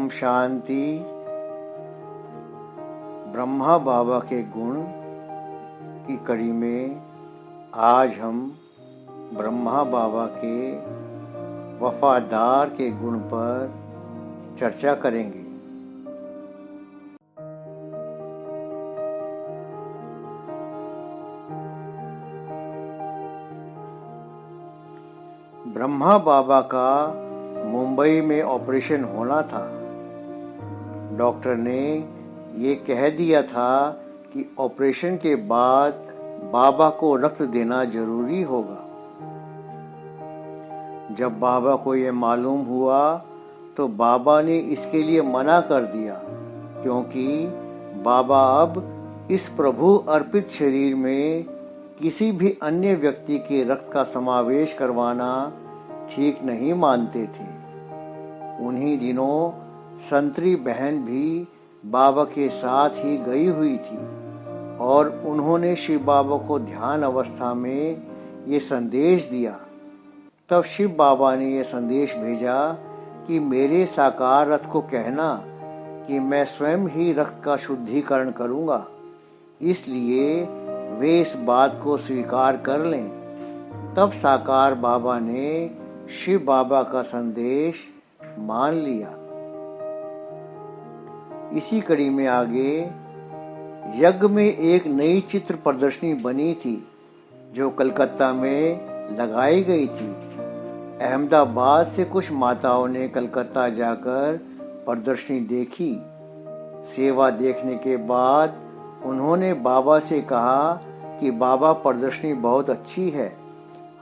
ओम शांति। ब्रह्मा बाबा के गुण की कड़ी में आज हम ब्रह्मा बाबा के वफादार के गुण पर चर्चा करेंगे। ब्रह्मा बाबा का मुंबई में ऑपरेशन होना था। डॉक्टर ने ये कह दिया था कि ऑपरेशन के बाद बाबा को रक्त देना जरूरी होगा। जब बाबा को ये मालूम हुआ तो बाबा ने इसके लिए मना कर दिया, क्योंकि बाबा अब इस प्रभु अर्पित शरीर में किसी भी अन्य व्यक्ति के रक्त का समावेश करवाना ठीक नहीं मानते थे। उन्हीं दिनों संतरी बहन भी बाबा के साथ ही गई हुई थी और उन्होंने शिव बाबा को ध्यान अवस्था में ये संदेश दिया। तब शिव बाबा ने ये संदेश भेजा कि मेरे साकार रथ को कहना कि मैं स्वयं ही रक्त का शुद्धिकरण करूंगा, इसलिए वे इस बात को स्वीकार कर लें। तब साकार बाबा ने शिव बाबा का संदेश मान लिया। इसी कड़ी में आगे यज्ञ में एक नई चित्र प्रदर्शनी बनी थी जो कलकत्ता में लगाई गई थी। अहमदाबाद से कुछ माताओं ने कलकत्ता जाकर प्रदर्शनी देखी। सेवा देखने के बाद उन्होंने बाबा से कहा कि बाबा प्रदर्शनी बहुत अच्छी है,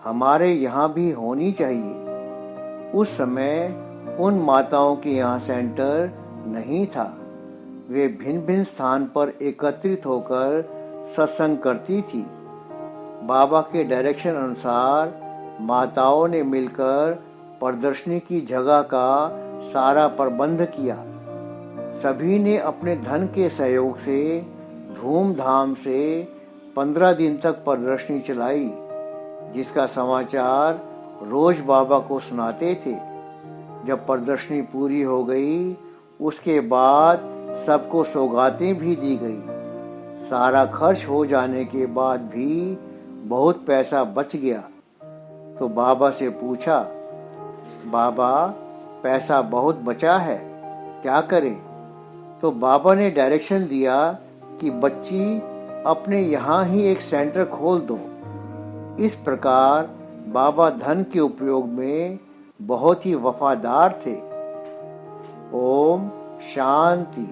हमारे यहाँ भी होनी चाहिए। उस समय उन माताओं के यहाँ सेंटर नहीं था। वे भिन्न भिन्न स्थान पर एकत्रित होकर सत्संग करती थी। बाबा के डायरेक्शन अनुसार माताओं ने मिलकर प्रदर्शनी की जगह का सारा प्रबंध किया। सभी ने अपने धन के सहयोग से धूमधाम से 15 दिन तक प्रदर्शनी चलाई, जिसका समाचार रोज बाबा को सुनाते थे। जब प्रदर्शनी पूरी हो गई उसके बाद सबको सौगातें भी दी गई। सारा खर्च हो जाने के बाद भी बहुत पैसा बच गया तो बाबा से पूछा, बाबा पैसा बहुत बचा है, क्या करें? तो बाबा ने डायरेक्शन दिया कि बच्ची अपने यहाँ ही एक सेंटर खोल दो। इस प्रकार बाबा धन के उपयोग में बहुत ही वफादार थे। ओम शांति।